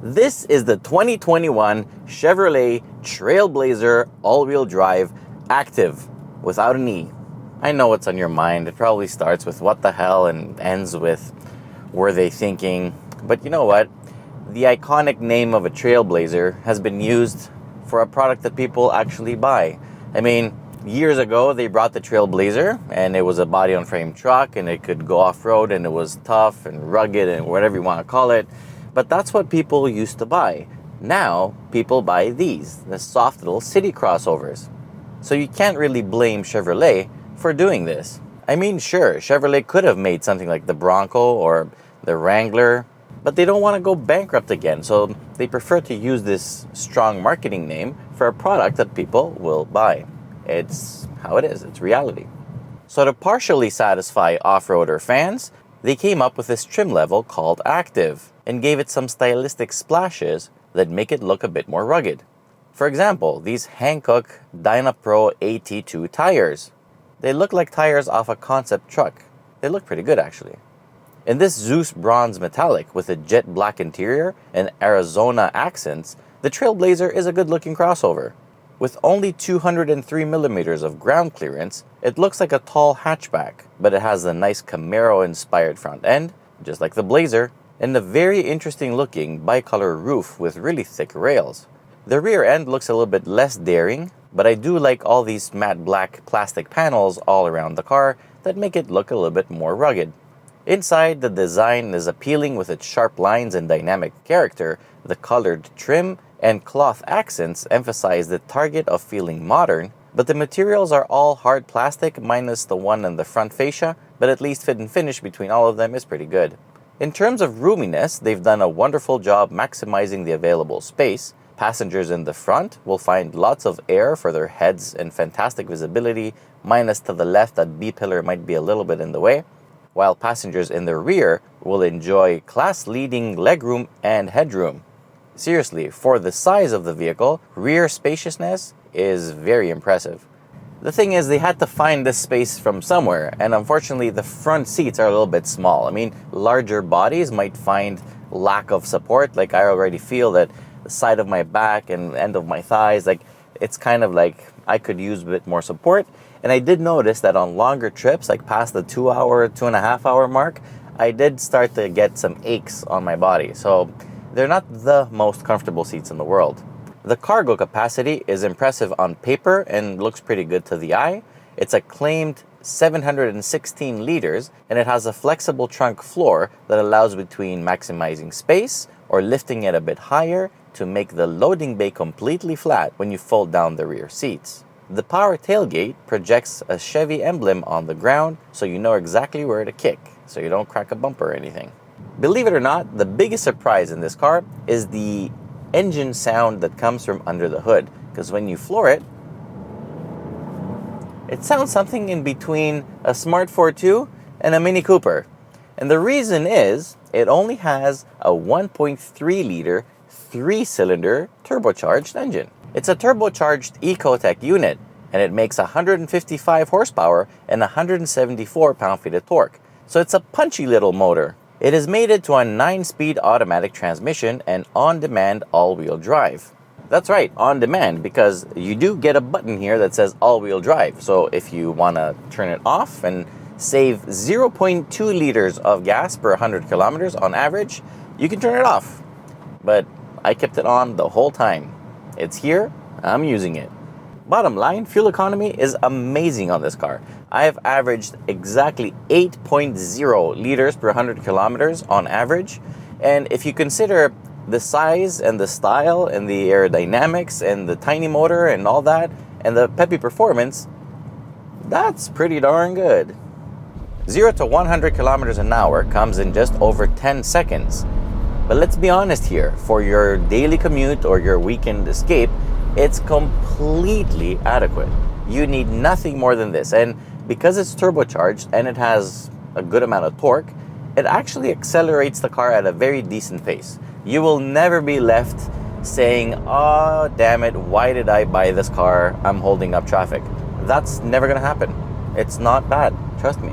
This is the 2021 Chevrolet Trailblazer all-wheel drive Activ without an E. I know what's on your mind. It probably starts with what the hell and ends with were they thinking. But you know what? The iconic name of a Trailblazer has been used for a product that people actually buy. I mean, years ago they brought the Trailblazer and it was a body-on-frame truck and it could go off-road and it was tough and rugged and whatever you want to call it. But that's what people used to buy. Now, people buy these, the soft little city crossovers. So you can't really blame Chevrolet for doing this. I mean, sure, Chevrolet could have made something like the Bronco or the Wrangler, but they don't want to go bankrupt again, so they prefer to use this strong marketing name for a product that people will buy. It's how it is, it's reality. So to partially satisfy off-roader fans, they came up with this trim level called Activ and gave it some stylistic splashes that make it look a bit more rugged. For example, these Hankook Dynapro AT2 tires. They look like tires off a concept truck. They look pretty good actually. In this Zeus bronze metallic with a jet black interior and Arizona accents, the Trailblazer is a good looking crossover. With only 203 millimeters of ground clearance, it looks like a tall hatchback, but it has a nice Camaro-inspired front end, just like the Blazer, and a very interesting looking bicolor roof with really thick rails. The rear end looks a little bit less daring, but I do like all these matte black plastic panels all around the car that make it look a little bit more rugged. Inside, the design is appealing with its sharp lines and dynamic character. The colored trim and cloth accents emphasize the target of feeling modern, but the materials are all hard plastic minus the one in the front fascia, but at least fit and finish between all of them is pretty good. In terms of roominess, they've done a wonderful job maximizing the available space. Passengers in the front will find lots of air for their heads and fantastic visibility, minus to the left that B-pillar might be a little bit in the way, while passengers in the rear will enjoy class-leading legroom and headroom. Seriously, for the size of the vehicle, rear spaciousness is very impressive. The thing is, they had to find this space from somewhere, and unfortunately the front seats are a little bit small. I mean, larger bodies might find lack of support. Like, I already feel that the side of my back and end of my thighs, like, it's kind of like I could use a bit more support. And I did notice that on longer trips, like past the 2.5 hour mark, I did start to get some aches on my body. So they're not the most comfortable seats in the world. The cargo capacity is impressive on paper and looks pretty good to the eye. It's a claimed 716 liters, and it has a flexible trunk floor that allows between maximizing space or lifting it a bit higher to make the loading bay completely flat when you fold down the rear seats. The power tailgate projects a Chevy emblem on the ground, so you know exactly where to kick, so you don't crack a bumper or anything. Believe it or not, the biggest surprise in this car is the engine sound that comes from under the hood, because when you floor it, it sounds something in between a Smart 4.2 and a Mini Cooper. And the reason is, it only has a 1.3 liter 3-cylinder turbocharged engine. It's a turbocharged Ecotec unit, and it makes 155 horsepower and 174 pound-feet of torque. So it's a punchy little motor. It is mated to a 9-speed automatic transmission and on-demand all-wheel drive. That's right, on-demand, because you do get a button here that says all-wheel drive. So if you want to turn it off and save 0.2 liters of gas per 100 kilometers on average, you can turn it off. But I kept it on the whole time. It's here, I'm using it. Bottom line, fuel economy is amazing on this car. I have averaged exactly 8.0 liters per 100 kilometers on average. And if you consider the size and the style and the aerodynamics and the tiny motor and all that, and the peppy performance, that's pretty darn good. 0 to 100 kilometers an hour comes in just over 10 seconds. But let's be honest here, for your daily commute or your weekend escape, it's completely adequate. You need nothing more than this. And because it's turbocharged and it has a good amount of torque, it actually accelerates the car at a very decent pace. You will never be left saying, "Oh, damn it, why did I buy this car? I'm holding up traffic." That's never gonna happen. It's not bad, trust me.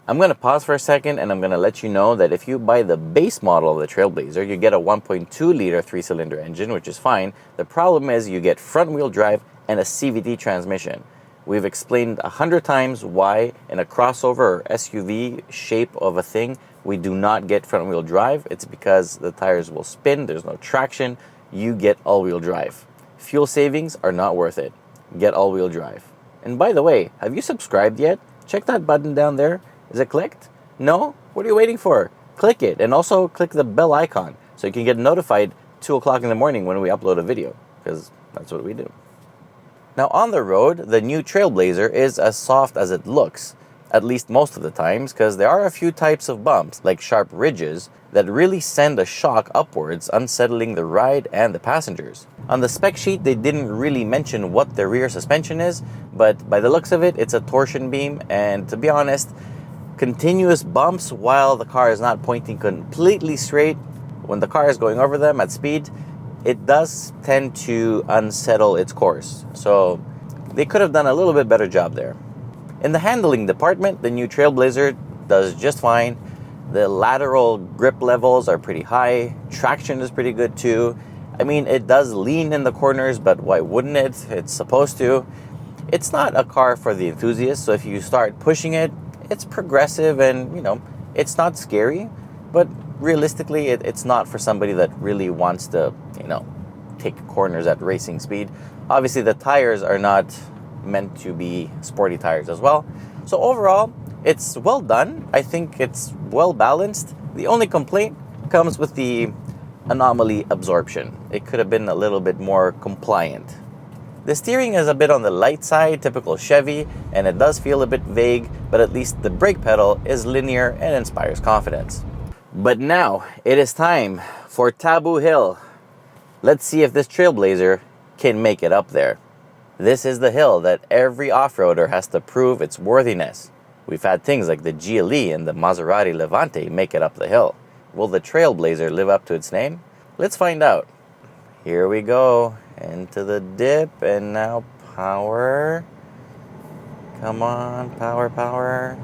I'm going to pause for a second and I'm going to let you know that if you buy the base model of the Trailblazer, you get a 1.2 liter 3-cylinder engine, which is fine. The problem is you get front wheel drive and a CVT transmission. We've explained 100 times why in a crossover or SUV shape of a thing, we do not get front wheel drive. It's because the tires will spin, there's no traction, you get all wheel drive. Fuel savings are not worth it. Get all wheel drive. And by the way, have you subscribed yet? Check that button down there. Is it clicked? No? What are you waiting for? Click it, and also click the bell icon so you can get notified 2 o'clock in the morning when we upload a video, because that's what we do. Now on the road, the new Trailblazer is as soft as it looks, at least most of the times, because there are a few types of bumps, like sharp ridges, that really send a shock upwards, unsettling the ride and the passengers. On the spec sheet, they didn't really mention what the rear suspension is, but by the looks of it, it's a torsion beam, and to be honest, continuous bumps while the car is not pointing completely straight, when the car is going over them at speed, it does tend to unsettle its course. So they could have done a little bit better job there. In the handling department, the new Trailblazer does just fine. The lateral grip levels are pretty high. Traction is pretty good too. I mean, it does lean in the corners, but why wouldn't it? It's supposed to. It's not a car for the enthusiast, so if you start pushing it, it's progressive and, it's not scary, but realistically, it's not for somebody that really wants to, take corners at racing speed. Obviously, the tires are not meant to be sporty tires as well. So overall, it's well done. I think it's well balanced. The only complaint comes with the anomaly absorption. It could have been a little bit more compliant. The steering is a bit on the light side, typical Chevy, and it does feel a bit vague, but at least the brake pedal is linear and inspires confidence. But now, it is time for Taboo Hill. Let's see if this Trailblazer can make it up there. This is the hill that every off-roader has to prove its worthiness. We've had things like the GLE and the Maserati Levante make it up the hill. Will the Trailblazer live up to its name? Let's find out. Here we go. Into the dip, and now power. Come on, power, power.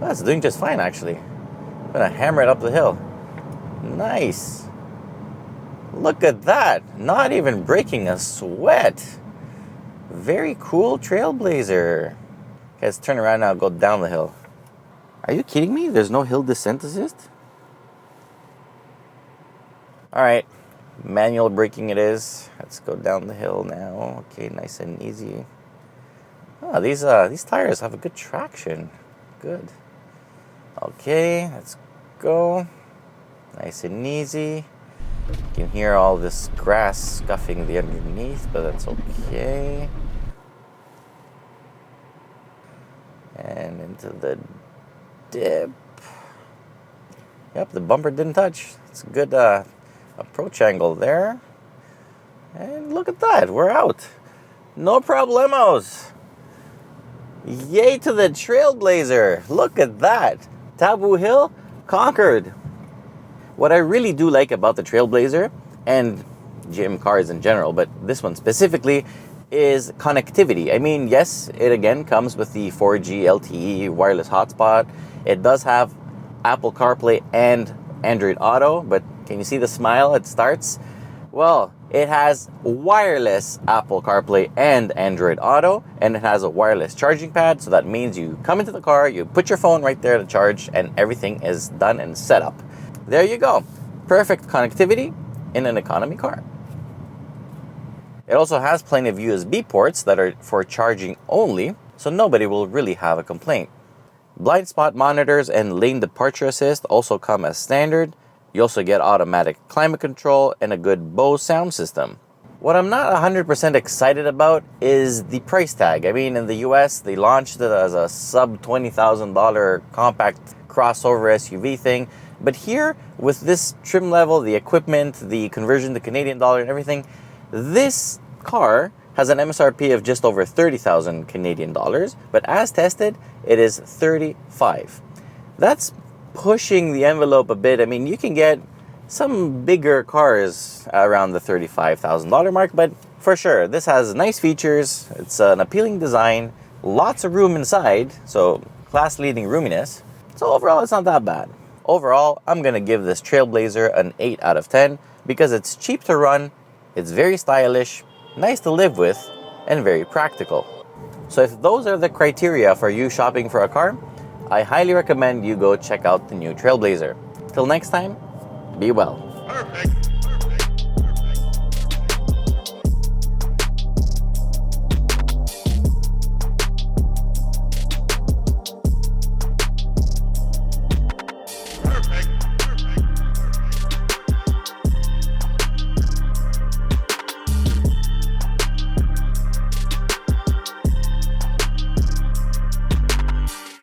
Oh, it's doing just fine, actually. I'm gonna hammer it up the hill. Nice. Look at that. Not even breaking a sweat. Very cool Trailblazer. Okay, let's turn around now and go down the hill. Are you kidding me? There's no hill descent assist? Alright. Manual braking it is. Let's go down the hill now. Okay, nice and easy. Oh, these tires have a good traction. Good. Okay, let's go. Nice and easy. You can hear all this grass scuffing the underneath, but that's okay. And into the dip. Yep, the bumper didn't touch. It's a good approach angle there. And look at that, we're out. No problemos. Yay to the Trailblazer. Look at that. Taboo Hill conquered. What I really do like about the Trailblazer, and GM cars in general, but this one specifically, is connectivity. I mean, yes, it again comes with the 4G LTE wireless hotspot. It does have Apple CarPlay and Android Auto, but can you see the smile it starts? Well, it has wireless Apple CarPlay and Android Auto, and it has a wireless charging pad, so that means you come into the car, you put your phone right there to charge, and everything is done and set up. There you go. Perfect connectivity in an economy car. It also has plenty of USB ports that are for charging only, so nobody will really have a complaint. Blind spot monitors and lane departure assist also come as standard. You also get automatic climate control and a good Bose sound system. What I'm not 100% excited about is the price tag. I mean, in the US, they launched it as a sub $20,000 compact crossover SUV thing. But here, with this trim level, the equipment, the conversion to Canadian dollar and everything, this car has an MSRP of just over 30,000 Canadian dollars, but as tested, it is 35. That's pushing the envelope a bit. I mean, you can get some bigger cars around the $35,000 mark, but for sure, this has nice features. It's an appealing design, lots of room inside, so class-leading roominess, so overall it's not that bad. Overall, I'm gonna give this Trailblazer an 8 out of 10 because it's cheap to run, it's very stylish, nice to live with, and very practical. So if those are the criteria for you shopping for a car, I highly recommend you go check out the new Trailblazer. Till next time, be well. Perfect.